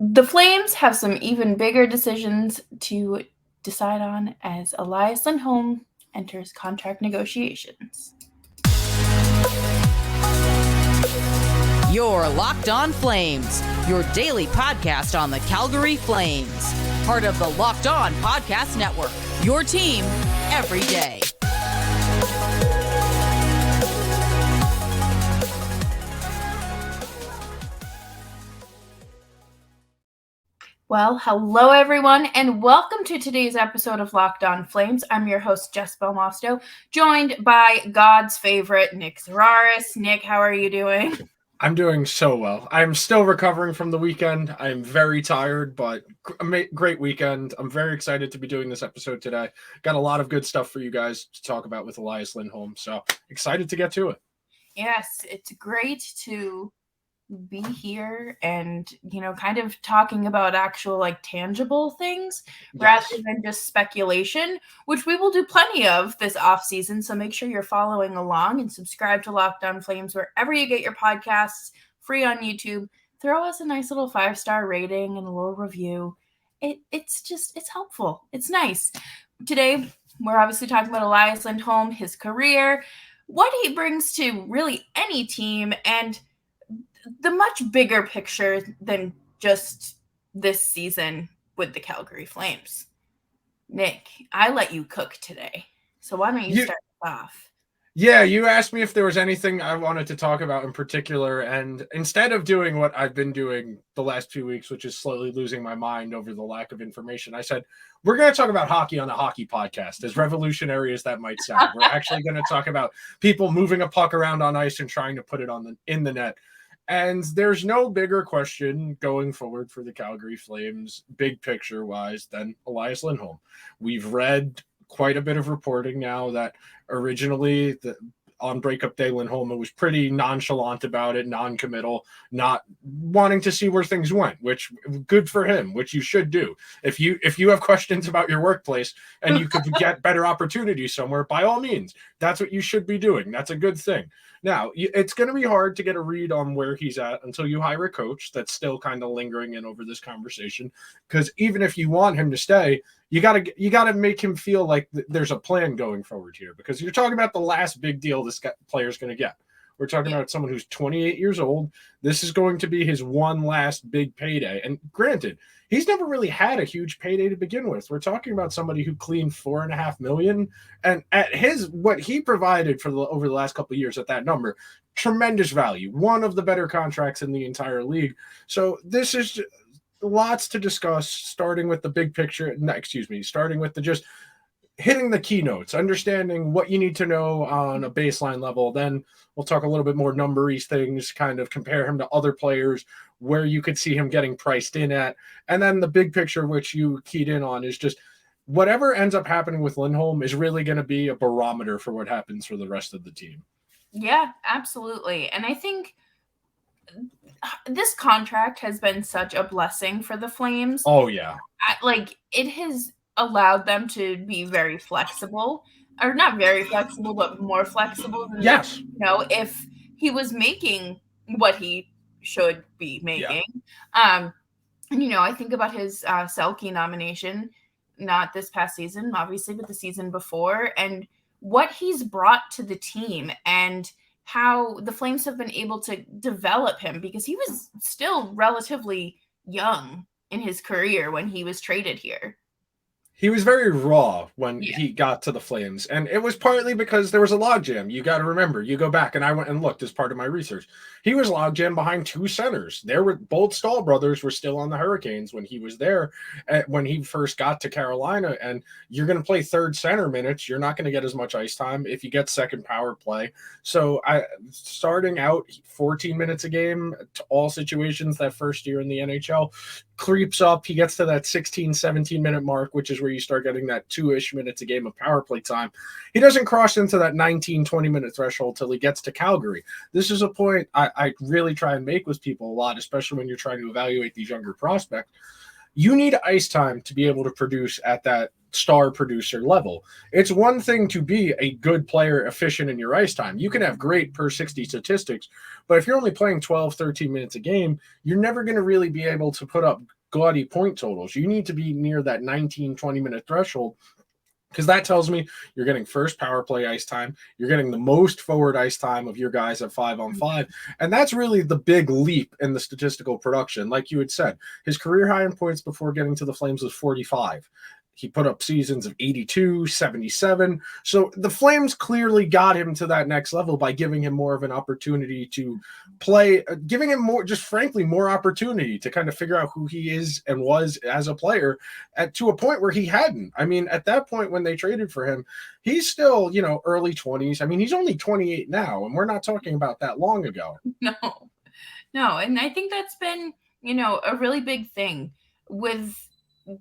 The Flames have some even bigger decisions to decide on as Elias Lindholm enters contract negotiations. You're Locked On Flames, your daily podcast on the Calgary Flames. Part of the Locked On Podcast Network, your team every day. Well, hello everyone, and welcome to today's episode of Locked On Flames. I'm your host, Jess Belmosto, joined by God's favorite, Nick Zararis. Nick, how are you doing? I'm doing so well. I'm still recovering from the weekend. I'm very tired, but great weekend. I'm very excited to be doing this episode today. Got a lot of good stuff for you guys to talk about with Elias Lindholm, so excited to get to it. Yes, it's great to be here and, kind of talking about actual, tangible things rather than just speculation, which we will do plenty of this off season. So make sure you're following along and subscribe to Locked On Flames wherever you get your podcasts, free on YouTube. Throw us a nice little 5-star rating and a little review. It's helpful. It's nice. Today, we're obviously talking about Elias Lindholm, his career, what he brings to really any team, and the much bigger picture than just this season with the Calgary Flames. Nick, I let you cook today, so why don't you start off? Yeah, you asked me if there was anything I wanted to talk about in particular, and instead of doing what I've been doing the last few weeks, which is slowly losing my mind over the lack of information, I said, we're going to talk about hockey on a hockey podcast, as revolutionary as that might sound. We're actually going to talk about people moving a puck around on ice and trying to put it in the net. And there's no bigger question going forward for the Calgary Flames, big picture wise, than Elias Lindholm. We've read quite a bit of reporting now that originally on breakup day, Lindholm was pretty nonchalant about it, non-committal, not wanting to see where things went, which good for him, which you should do. If you have questions about your workplace and you could get better opportunities somewhere, by all means, that's what you should be doing. That's a good thing. Now, it's going to be hard to get a read on where he's at until you hire a coach that's still kind of lingering in over this conversation, because even if you want him to stay, you got to make him feel like there's a plan going forward here, because you're talking about the last big deal this player's going to get. We're talking about someone who's 28 years old. This is going to be his one last big payday. And granted, he's never really had a huge payday to begin with. We're talking about somebody who cleaned $4.5 million, and at what he provided over the last couple of years at that number, tremendous value. One of the better contracts in the entire league. So this is lots to discuss, starting with the big picture. Starting with just hitting the keynotes, understanding what you need to know on a baseline level. Then we'll talk a little bit more numbery things, kind of compare him to other players, where you could see him getting priced in at. And then the big picture, which you keyed in on, is just whatever ends up happening with Lindholm is really going to be a barometer for what happens for the rest of the team. Yeah, absolutely. And I think this contract has been such a blessing for the Flames. Oh, yeah. It has allowed them to be very flexible, or not very flexible, but more flexible than yes. If he was making what he should be making. Yeah. I think about his Selke nomination, not this past season, obviously, but the season before, and what he's brought to the team and how the Flames have been able to develop him, because he was still relatively young in his career when he was traded here. He was very raw when he got to the Flames, and it was partly because there was a logjam. You got to remember, you go back, and I went and looked as part of my research. He was logjam behind two centers. Both Stahl brothers were still on the Hurricanes when he was there, when he first got to Carolina, and you're going to play third center minutes. You're not going to get as much ice time if you get second power play. So starting out 14 minutes a game to all situations that first year in the NHL, creeps up. He gets to that 16, 17-minute mark, which is where you start getting that 2-ish minutes a game of power play time. He doesn't cross into that 19, 20-minute threshold till he gets to Calgary. This is a point I really try and make with people a lot, especially when you're trying to evaluate these younger prospects. You need ice time to be able to produce at that star producer level. It's one thing to be a good player, efficient in your ice time. You can have great per 60 statistics, but if you're only playing 12, 13 minutes a game, you're never going to really be able to put up gaudy point totals. You need to be near that 19, 20-minute threshold, because that tells me you're getting first power play ice time. You're getting the most forward ice time of your guys at 5-on-5. And that's really the big leap in the statistical production. Like you had said, his career high in points before getting to the Flames was 45. He put up seasons of 82, 77. So the Flames clearly got him to that next level by giving him more of an opportunity to play, giving him more, just frankly, more opportunity to kind of figure out who he is and was as a player to a point where he hadn't. I mean, at that point when they traded for him, he's still, early 20s. I mean, he's only 28 now, and we're not talking about that long ago. No. And I think that's been, a really big thing with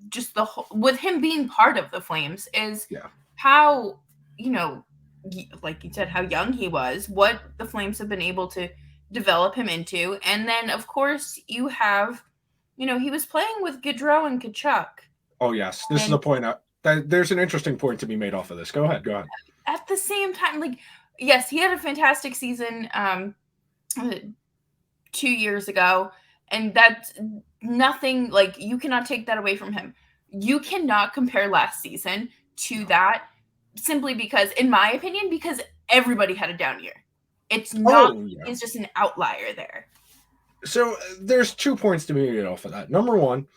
just with him being part of the Flames is how, like you said, how young he was, what the Flames have been able to develop him into. And then, of course, you have, he was playing with Gaudreau and Tkachuk. Oh, yes. This is a point. There's an interesting point to be made off of this. Go ahead. At the same time, yes, he had a fantastic season 2 years ago. And that's nothing, you cannot take that away from him. You cannot compare last season to that simply because, in my opinion, because everybody had a down year. It's not, it's just an outlier there. So there's 2 points to be made off of that. Number one,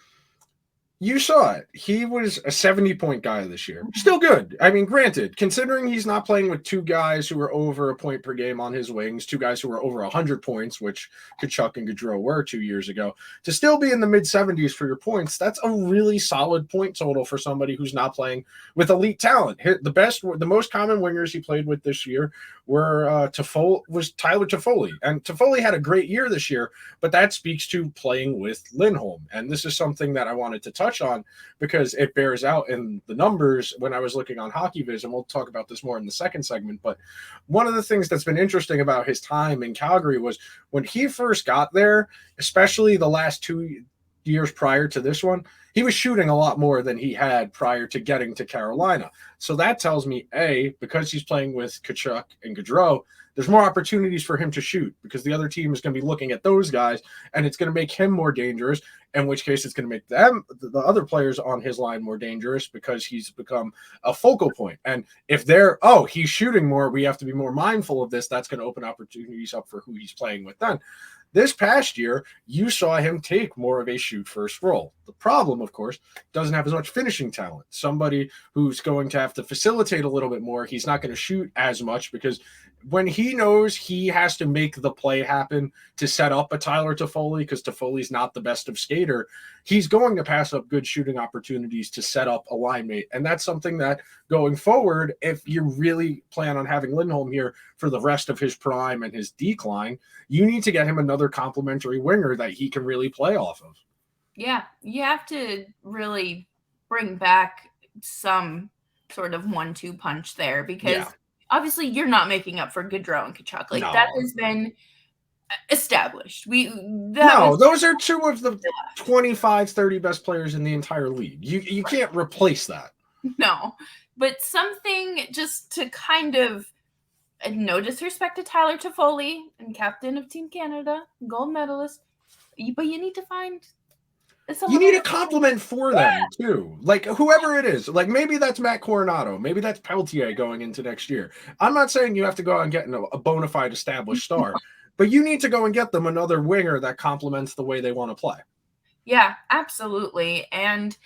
you saw it. He was a 70-point guy this year. Still good. I mean, granted, considering he's not playing with two guys who were over a point per game on his wings, two guys who were over 100 points, which Tkachuk and Gaudreau were 2 years ago, to still be in the mid-70s for your points, that's a really solid point total for somebody who's not playing with elite talent. The most common wingers he played with this year were Tyler Toffoli. And Toffoli had a great year this year, but that speaks to playing with Lindholm. And this is something that I wanted to touch on because it bears out in the numbers when I was looking on HockeyViz, and we'll talk about this more in the second segment. But one of the things that's been interesting about his time in Calgary was when he first got there, especially the last 2 years prior to this one, he was shooting a lot more than he had prior to getting to Carolina. So that tells me, A, because he's playing with Tkachuk and Gaudreau, there's more opportunities for him to shoot because the other team is going to be looking at those guys, and it's going to make him more dangerous, in which case it's going to make them, the other players on his line, more dangerous because he's become a focal point. And if he's shooting more, we have to be more mindful of this. That's going to open opportunities up for who he's playing with then. This past year, you saw him take more of a shoot-first role. The problem, of course, doesn't have as much finishing talent. Somebody who's going to have to facilitate a little bit more, he's not going to shoot as much because when he knows he has to make the play happen to set up a Tyler Toffoli, because Toffoli's not the best of skater, he's going to pass up good shooting opportunities to set up a line mate. And that's something that going forward, if you really plan on having Lindholm here for the rest of his prime and his decline, you need to get him another complimentary winger that he can really play off of. Yeah, you have to really bring back some sort of 1-2 punch there because obviously you're not making up for Gaudreau and Tkachuk. That has been established. Those are two of the 25, 30 best players in the entire league. You can't replace that. No, but something just to kind of, no disrespect to Tyler Toffoli and captain of Team Canada, gold medalist, but you need to find you need a compliment for them too. Whoever it is, maybe that's Matt Coronado, maybe that's Peltier going into next year. I'm not saying you have to go out and get a bona fide established star, but you need to go and get them another winger that complements the way they want to play. Yeah, absolutely. And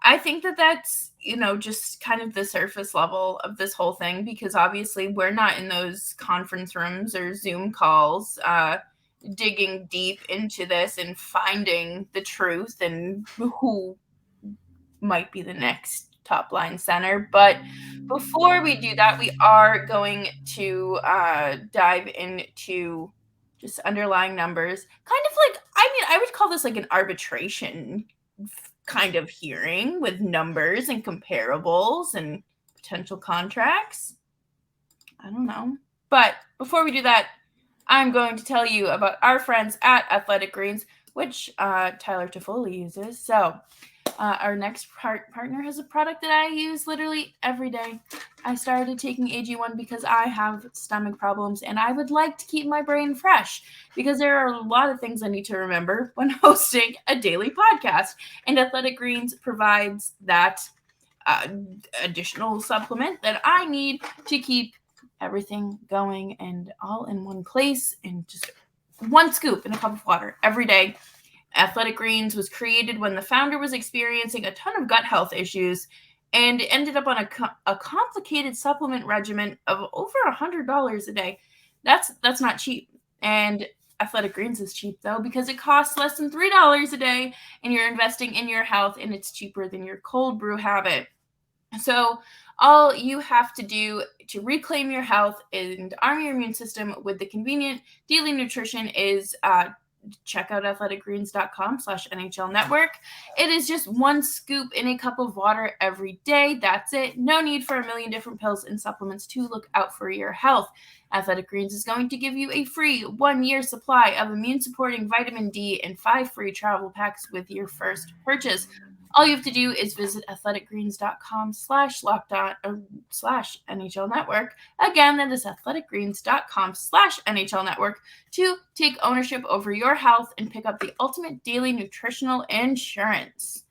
I think that that's, just kind of the surface level of this whole thing, because obviously we're not in those conference rooms or Zoom calls, digging deep into this and finding the truth and who might be the next top line center. But before we do that, we are going to dive into just underlying numbers. Kind of I would call this an arbitration kind of hearing with numbers and comparables and potential contracts. I don't know. But before we do that, I'm going to tell you about our friends at Athletic Greens, which Tyler Toffoli uses. So Our next partner has a product that I use literally every day. I started taking AG1 because I have stomach problems and I would like to keep my brain fresh because there are a lot of things I need to remember when hosting a daily podcast. And Athletic Greens provides that additional supplement that I need to keep everything going and all in one place and just one scoop in a cup of water every day. Athletic Greens was created when the founder was experiencing a ton of gut health issues and ended up on a complicated supplement regimen of over $100 a day. That's not cheap. And Athletic Greens is cheap, though, because it costs less than $3 a day, and you're investing in your health, and it's cheaper than your cold brew habit. So all you have to do to reclaim your health and arm your immune system with the convenient daily nutrition is check out athleticgreens.com/NHL network. It is just one scoop in a cup of water every day. That's it. No need for a million different pills and supplements to look out for your health. Athletic Greens is going to give you a free 1-year supply of immune-supporting vitamin D and 5 free travel packs with your first purchase. All you have to do is visit athleticgreens.com/NHL network. Again, that is athleticgreens.com/NHL network to take ownership over your health and pick up the ultimate daily nutritional insurance.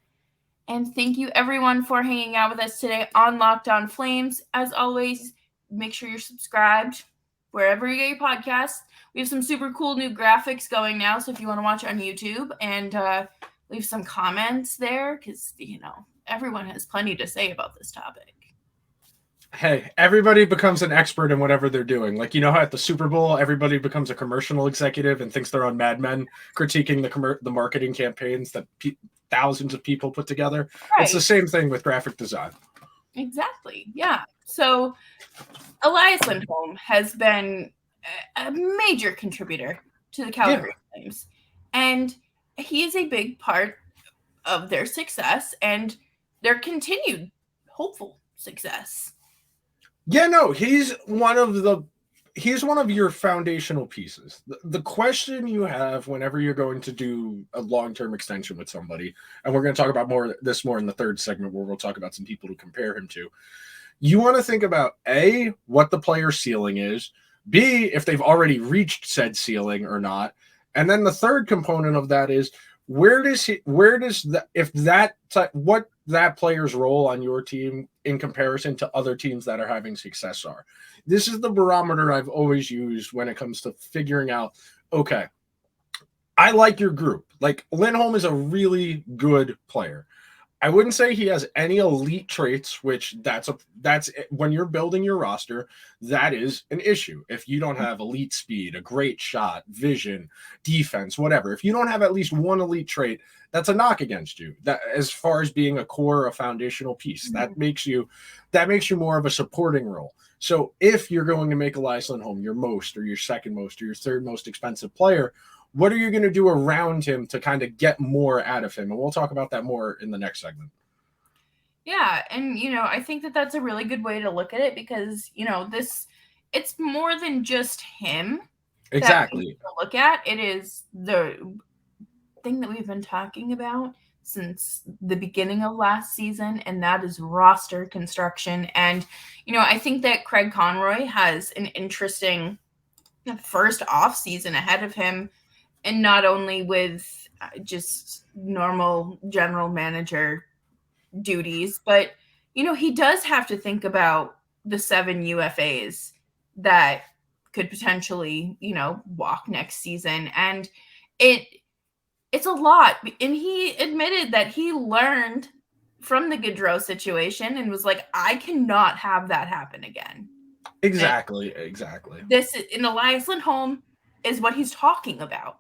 And thank you everyone for hanging out with us today on Locked On Flames. As always, make sure you're subscribed wherever you get your podcasts. We have some super cool new graphics going now, so if you want to watch on YouTube and leave some comments there because, everyone has plenty to say about this topic. Hey, everybody becomes an expert in whatever they're doing. Like, how at the Super Bowl, everybody becomes a commercial executive and thinks they're on Mad Men critiquing the marketing campaigns that thousands of people put together. Right. It's the same thing with graphic design. Exactly. Yeah. So Elias Lindholm has been a major contributor to the Calgary Flames. And he is a big part of their success and their continued hopeful success. Yeah, no, he's one of your foundational pieces. The question you have whenever you're going to do a long-term extension with somebody, and we're going to talk about more in the third segment where we'll talk about some people to compare him to. You want to think about A, what the player's ceiling is, B, if they've already reached said ceiling or not. And then the third component of that is what that player's role on your team in comparison to other teams that are having success are. This is the barometer I've always used when it comes to figuring out, okay, I like your group. Like, Lindholm is a really good player. I wouldn't say he has any elite traits, which that's when you're building your roster, that is an issue. If you don't have elite speed, a great shot, vision, defense, whatever, if you don't have at least one elite trait, that's a knock against you. That, as far as being a core, a foundational piece, that makes you more of a supporting role. So if you're going to make Elias Lindholm your most, or your second most, or your third most expensive player, what are you going to do around him to kind of get more out of him? And we'll talk about that more in the next segment. Yeah. And, I think that that's a really good way to look at it because, it's more than just him. Exactly. To look at. It is the thing that we've been talking about since the beginning of last season, and that is roster construction. And, I think that Craig Conroy has an interesting first off season ahead of him. And not only with just normal general manager duties, but, he does have to think about the 7 UFAs that could potentially, walk next season. And it's a lot. And he admitted that he learned from the Gaudreau situation and was like, I cannot have that happen again. Exactly. This in Elias Lindholm is what he's talking about.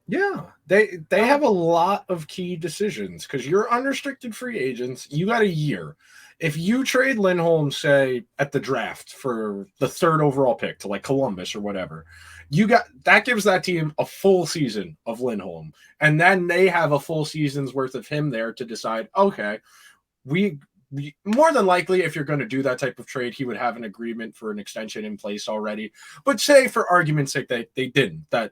Yeah, they have a lot of key decisions because you're unrestricted free agents. You got a year. If you trade Lindholm, say, at the draft for the 3rd overall pick to like Columbus or whatever, that gives that team a full season of Lindholm. And then they have a full season's worth of him there to decide, okay, we more than likely, if you're going to do that type of trade, he would have an agreement for an extension in place already. But say, for argument's sake, they didn't. That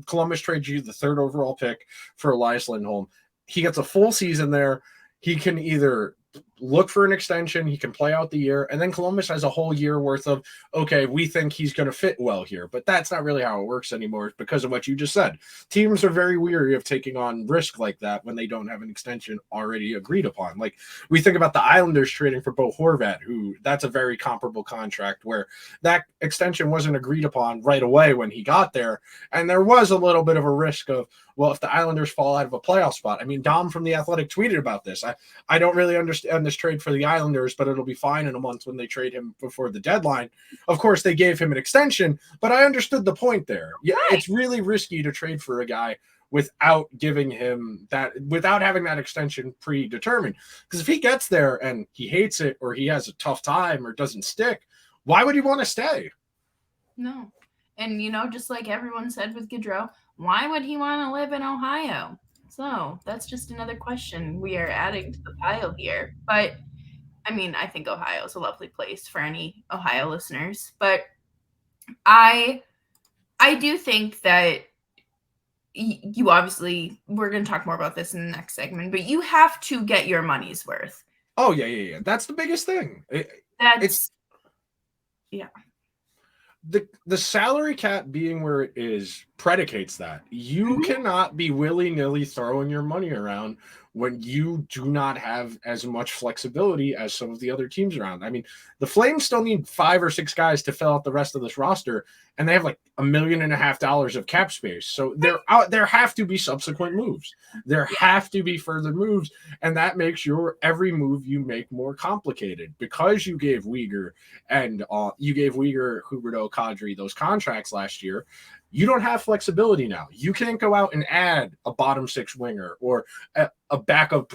Columbus trades you the 3rd overall pick for Elias Lindholm. He gets a full season there. he can either look for an extension, he can play out the year, and then Columbus has a whole year worth of, okay, we think he's going to fit well here. But that's not really how it works anymore because of what you just said. Teams are very weary of taking on risk like that when they don't have an extension already agreed upon. Like, we think about the Islanders trading for Bo Horvat, who that's a very comparable contract where that extension wasn't agreed upon right away when he got there. And there was a little bit of a risk of, well, if the Islanders fall out of a playoff spot. I mean, Dom from The Athletic tweeted about this. I don't really understand this trade for the Islanders, but it'll be fine in a month when they trade him before the deadline. Of course, they gave him an extension, but I understood the point there. Yeah, it's really risky to trade for a guy without giving him that, without having that extension predetermined. Because if he gets there and he hates it, or he has a tough time, or doesn't stick, why would he want to stay? No. And, just like everyone said with Gaudreau, why would he want to live in Ohio? So that's just another question we are adding to the pile here. But, I mean, I think Ohio is a lovely place for any Ohio listeners. But I do think that you obviously, we're going to talk more about this in the next segment, but you have to get your money's worth. Oh, yeah. That's the biggest thing. Yeah. The salary cap being where it is predicates that. You cannot be willy-nilly throwing your money around when you do not have as much flexibility as some of the other teams around. I mean, the Flames still need 5 or 6 guys to fill out the rest of this roster, and they have like $1.5 million of cap space. So there have to be subsequent moves. There have to be further moves, and that makes every move you make more complicated because you gave Weegar and Huberdeau, Kadri those contracts last year. You don't have flexibility now. You can't go out and add a bottom 6 winger or a backup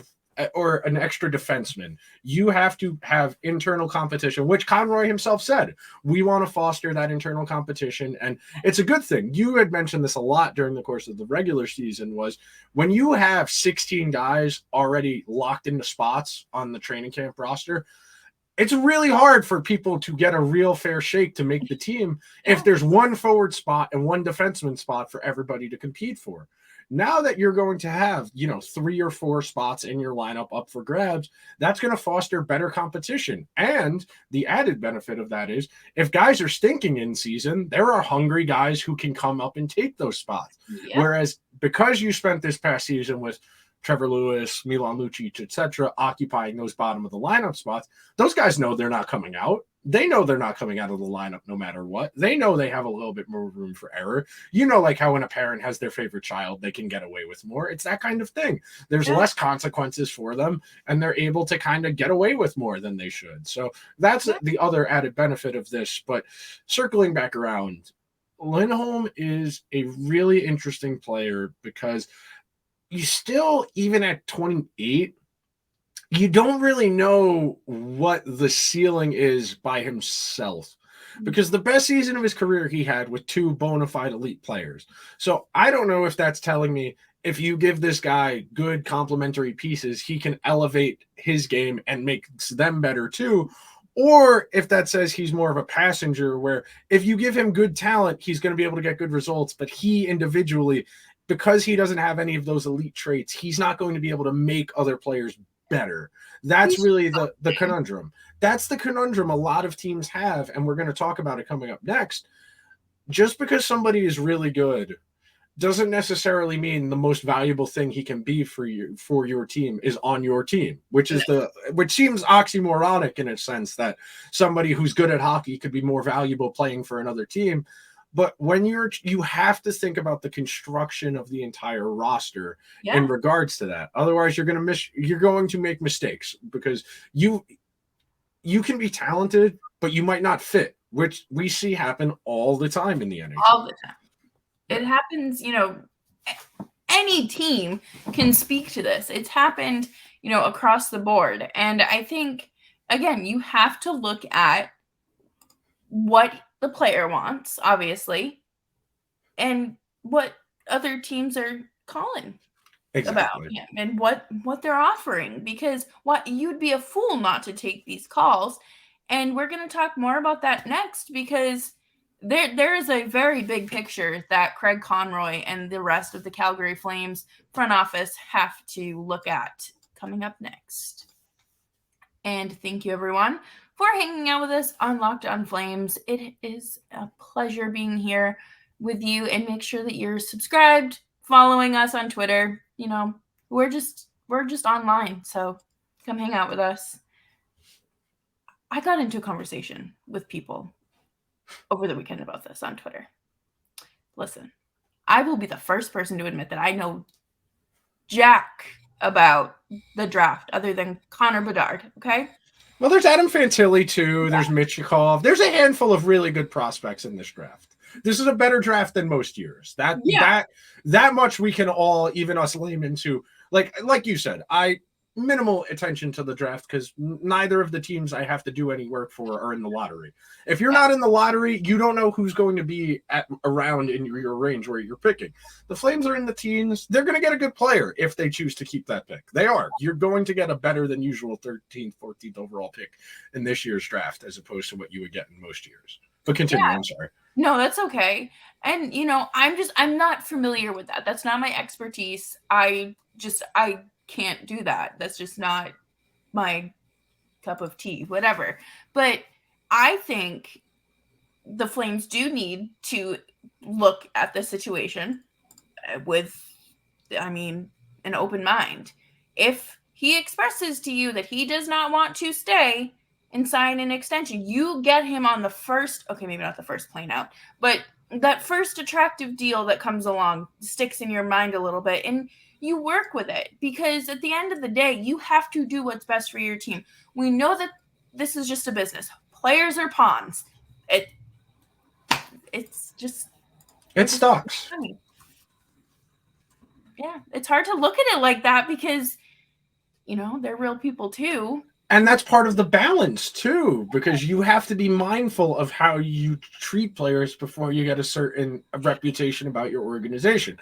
or an extra defenseman. You have to have internal competition, which Conroy himself said, we want to foster that internal competition. And it's a good thing. You had mentioned this a lot during the course of the regular season, was when you have 16 guys already locked into spots on the training camp roster, it's really hard for people to get a real fair shake to make the team if there's one forward spot and one defenseman spot for everybody to compete for. Now that you're going to have, 3 or 4 spots in your lineup up for grabs, that's going to foster better competition. And the added benefit of that is if guys are stinking in season, there are hungry guys who can come up and take those spots. Yep. Whereas because you spent this past season with Trevor Lewis, Milan Lucic, etc., occupying those bottom of the lineup spots, those guys know they're not coming out. They know they're not coming out of the lineup no matter what. They know they have a little bit more room for error. Like how when a parent has their favorite child, they can get away with more. It's that kind of thing. There's less consequences for them, and they're able to kind of get away with more than they should. So that's the other added benefit of this. But circling back around, Lindholm is a really interesting player because you still, even at 28, you don't really know what the ceiling is by himself, because the best season of his career he had with 2 bona fide elite players. So I don't know if that's telling me if you give this guy good complementary pieces, he can elevate his game and make them better too. Or if that says he's more of a passenger where if you give him good talent, he's going to be able to get good results, but he individually, because he doesn't have any of those elite traits, he's not going to be able to make other players better. That's really the conundrum. That's the conundrum a lot of teams have, and we're going to talk about it coming up next. Just because somebody is really good doesn't necessarily mean the most valuable thing he can be for your team is on your team, which seems oxymoronic in a sense that somebody who's good at hockey could be more valuable playing for another team. But when you have to think about the construction of the entire roster in regards to that. Otherwise, you're going to make mistakes because you can be talented, but you might not fit, which we see happen all the time in the NHL. All the time. It happens, any team can speak to this. It's happened, across the board. And I think, again, you have to look at what the player wants, obviously, and what other teams are calling about him and what they're offering, because you'd be a fool not to take these calls. And we're going to talk more about that next, because there is a very big picture that Craig Conroy and the rest of the Calgary Flames front office have to look at coming up next. And thank you, everyone, for hanging out with us on Locked On Flames. It is a pleasure being here with you, and make sure that you're subscribed, following us on Twitter. You know, we're just online, so come hang out with us. I got into a conversation with people over the weekend about this on Twitter. Listen, I will be the first person to admit that I know jack about the draft other than Connor Bedard, okay? Well, there's Adam Fantilli, too. There's Michikov. There's a handful of really good prospects in this draft. This is a better draft than most years. That much we can all, even us laymen, to like you said, minimal attention to the draft because neither of the teams I have to do any work for are in the lottery. If you're not in the lottery, you don't know who's going to be around in your range where you're picking. The Flames are in the teens. They're going to get a good player if they choose to keep that pick. They are. You're going to get a better than usual 13th, 14th overall pick in this year's draft as opposed to what you would get in most years. But continue. I'm sorry. No, that's okay. And, I'm not familiar with that. That's not my expertise. I can't do that. That's just not my cup of tea, whatever. But I think the Flames do need to look at the situation with, an open mind. If he expresses to you that he does not want to stay and sign an extension, you get him on the first, okay, maybe not the first plane out, but that first attractive deal that comes along sticks in your mind a little bit, and you work with it, because at the end of the day, you have to do what's best for your team. We know that this is just a business. Players are pawns. It sucks. Yeah, it's hard to look at it like that because, they're real people too. And that's part of the balance too, because you have to be mindful of how you treat players before you get a certain reputation about your organization.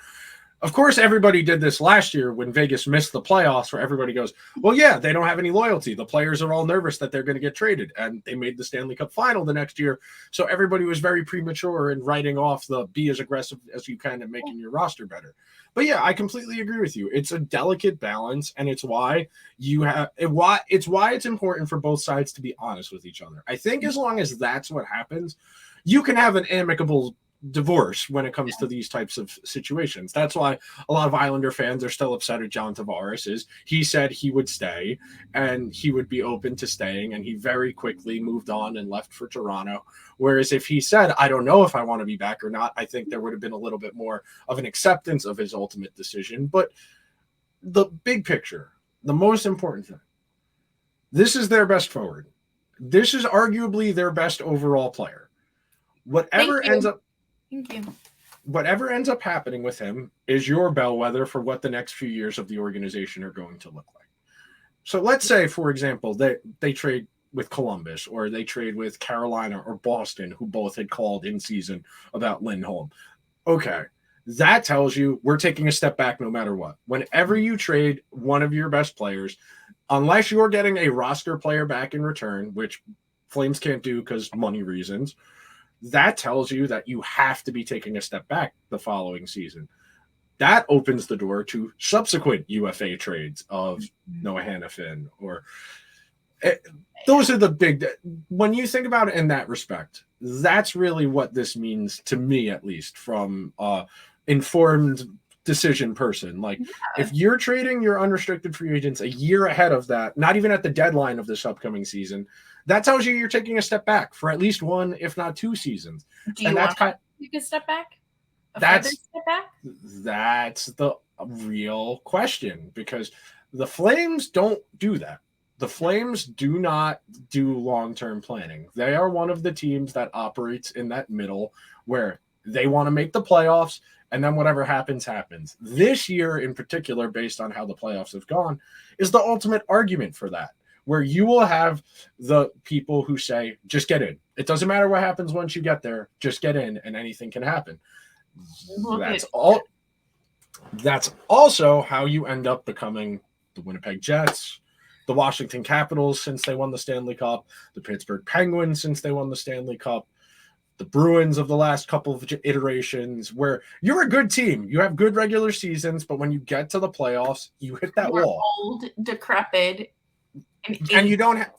Of course, everybody did this last year when Vegas missed the playoffs, where everybody goes, well, yeah, they don't have any loyalty. The players are all nervous that they're going to get traded. And they made the Stanley Cup final the next year. So everybody was very premature in writing off the be as aggressive as you can and making your roster better. But yeah, I completely agree with you. It's a delicate balance, and it's why it's important for both sides to be honest with each other. I think as long as that's what happens, you can have an amicable divorce when it comes to these types of situations. That's why a lot of Islander fans are still upset at John Tavares. He said he would stay and he would be open to staying, and he very quickly moved on and left for Toronto. Whereas if he said, I don't know if I want to be back or not, I think there would have been a little bit more of an acceptance of his ultimate decision. But the big picture, the most important thing, this is their best forward. This is arguably their best overall player. Whatever ends up happening with him is your bellwether for what the next few years of the organization are going to look like. So let's say, for example, they trade with Columbus, or they trade with Carolina or Boston, who both had called in season about Lindholm. Okay, that tells you we're taking a step back no matter what. Whenever you trade one of your best players, unless you're getting a roster player back in return, which Flames can't do because money reasons, that tells you that you have to be taking a step back the following season. That opens the door to subsequent UFA trades of Noah Hannafin, or those are the big, when you think about it in that respect, that's really what this means to me, at least from informed decision person. Like, if you're trading your unrestricted free agents a year ahead of that, not even at the deadline of this upcoming season, that tells you you're taking a step back for at least one, if not two seasons. Do you want to take a step back? That's the real question, because the Flames don't do that. The Flames do not do long-term planning. They are one of the teams that operates in that middle where they want to make the playoffs, and then whatever happens, happens. This year in particular, based on how the playoffs have gone, is the ultimate argument for that, where you will have the people who say, just get in. It doesn't matter what happens once you get there. Just get in, and anything can happen. That's also how you end up becoming the Winnipeg Jets, the Washington Capitals since they won the Stanley Cup, the Pittsburgh Penguins since they won the Stanley Cup, the Bruins of the last couple of iterations, where you're a good team. You have good regular seasons, but when you get to the playoffs, you hit that wall. Old, decrepit, and you don't have,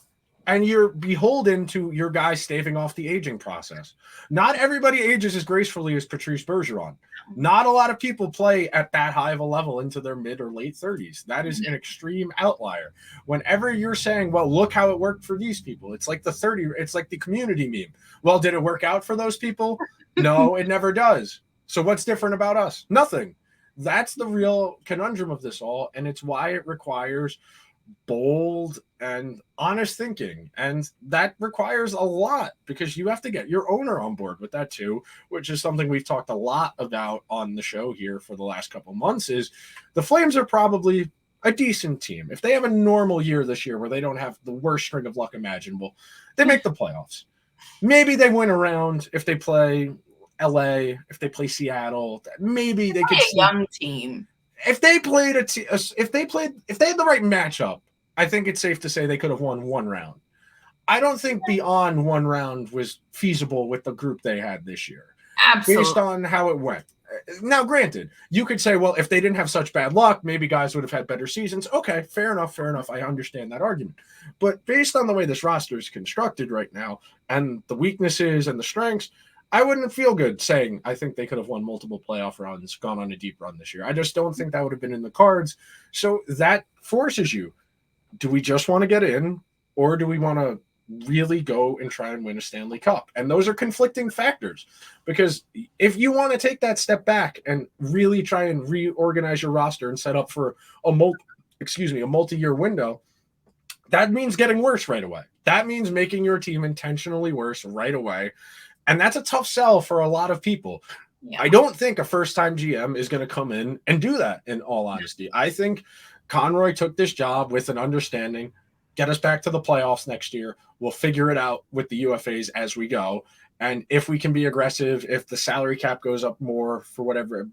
and you're beholden to your guys staving off the aging process. Not everybody ages as gracefully as Patrice Bergeron. Not a lot of people play at that high of a level into their mid or late 30s. That is an extreme outlier. Whenever you're saying, well, look how it worked for these people, it's like it's like the community meme. Well, did it work out for those people? No, it never does. So what's different about us? Nothing. That's the real conundrum of this all, and it's why it requires bold and honest thinking, and that requires a lot, because you have to get your owner on board with that too, which is something we've talked a lot about on the show here for the last couple months. Is the Flames are probably a decent team. If they have a normal year this year where they don't have the worst string of luck imaginable, they make the playoffs. Maybe they win a round if they play LA, if they play Seattle. Maybe they could a young team. If they played if they had the right matchup, I think it's safe to say they could have won one round. I don't think beyond one round was feasible with the group they had this year. Absolutely. Based on how it went. Now, granted, you could say, well, if they didn't have such bad luck, maybe guys would have had better seasons. Okay, fair enough. I understand that argument. But based on the way this roster is constructed right now and the weaknesses and the strengths, I wouldn't feel good saying I think they could have won multiple playoff runs, gone on a deep run this year. I just don't think that would have been in the cards. So that forces you. Do we just want to get in, or do we want to really go and try and win a Stanley Cup? And those are conflicting factors, because if you want to take that step back and really try and reorganize your roster and set up for a multi-year window, that means getting worse right away. That means making your team intentionally worse right away. And that's a tough sell for a lot of people. Yeah. I don't think a first-time GM is going to come in and do that, in all honesty. I think Conroy took this job with an understanding, get us back to the playoffs next year. We'll figure it out with the UFAs as we go. And if we can be aggressive, if the salary cap goes up more for whatever,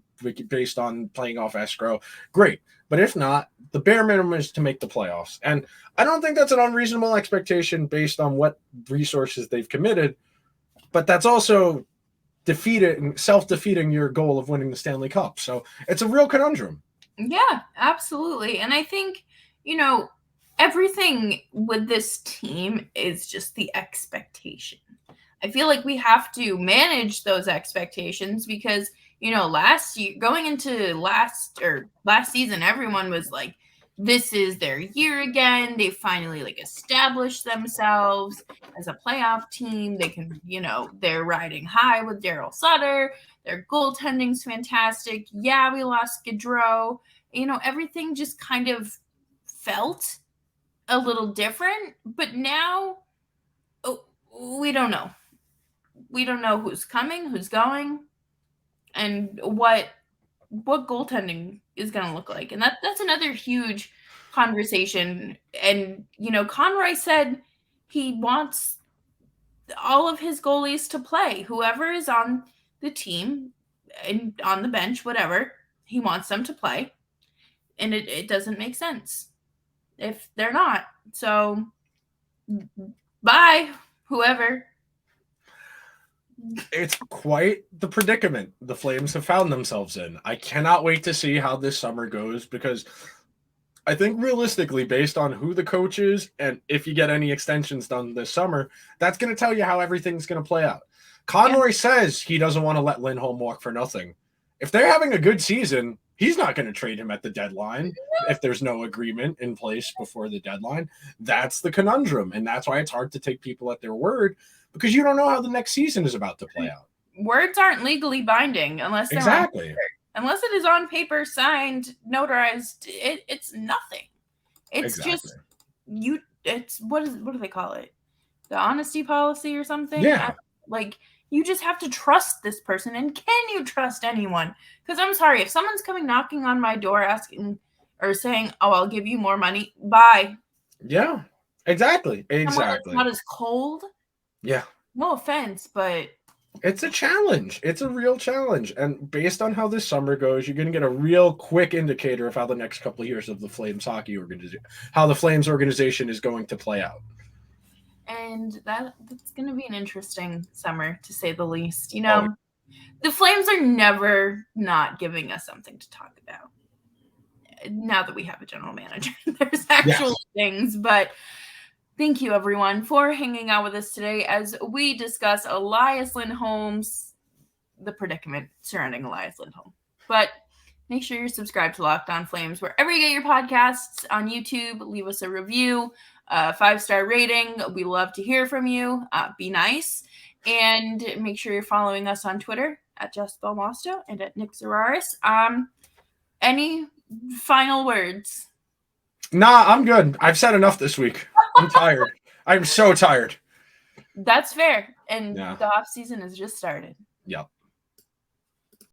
based on playing off escrow, great. But if not, the bare minimum is to make the playoffs. And I don't think that's an unreasonable expectation based on what resources they've committed. But that's also self-defeating your goal of winning the Stanley Cup. So it's a real conundrum. Yeah, absolutely. And I think, everything with this team is just the expectation. I feel like we have to manage those expectations because, last year, going into last season, everyone was like, this is their year again. They finally established themselves as a playoff team. They can, they're riding high with Daryl Sutter. Their goaltending's fantastic. Yeah, we lost Gaudreau. Everything just kind of felt a little different. But now, we don't know. We don't know who's coming, who's going, and what goaltending is going to look like. And that's another huge conversation. And, Conroy said he wants all of his goalies to play. Whoever is on the team and on the bench, whatever, he wants them to play. And it doesn't make sense if they're not. So, bye, whoever. It's quite the predicament the Flames have found themselves in. I cannot wait to see how this summer goes, because I think realistically, based on who the coach is and if you get any extensions done this summer, that's going to tell you how everything's going to play out. Conroy says he doesn't want to let Lindholm walk for nothing. If they're having a good season, he's not going to trade him at the deadline if there's no agreement in place before the deadline. That's the conundrum, and that's why it's hard to take people at their word, because you don't know how the next season is about to play out. Words aren't legally binding unless they're exactly. Unless it is on paper, signed, notarized. It's nothing. It's just you. It's what do they call it? The honesty policy or something? Yeah. You just have to trust this person. And can you trust anyone? Because I'm sorry, if someone's coming knocking on my door asking or saying, "Oh, I'll give you more money," bye. Yeah. Exactly. Not as cold. Yeah. No offense, but it's a challenge. It's a real challenge. And based on how this summer goes, you're going to get a real quick indicator of how the next couple of years of the Flames hockey organization, how the Flames organization is going to play out. And that's going to be an interesting summer, to say the least. You know, the Flames are never not giving us something to talk about. Now that we have a general manager, there's actual things. But thank you, everyone, for hanging out with us today as we discuss Elias Lindholm's, the predicament surrounding Elias Lindholm. But make sure you're subscribed to Locked On Flames wherever you get your podcasts. On YouTube, leave us a review, 5-star rating. We love to hear from you. Be nice. And make sure you're following us on Twitter at Jess Belmosto and at Nick Zararis. Any final words? Nah, I'm good. I've said enough this week. I'm tired. I'm so tired. That's fair. And the off season has just started. Yep.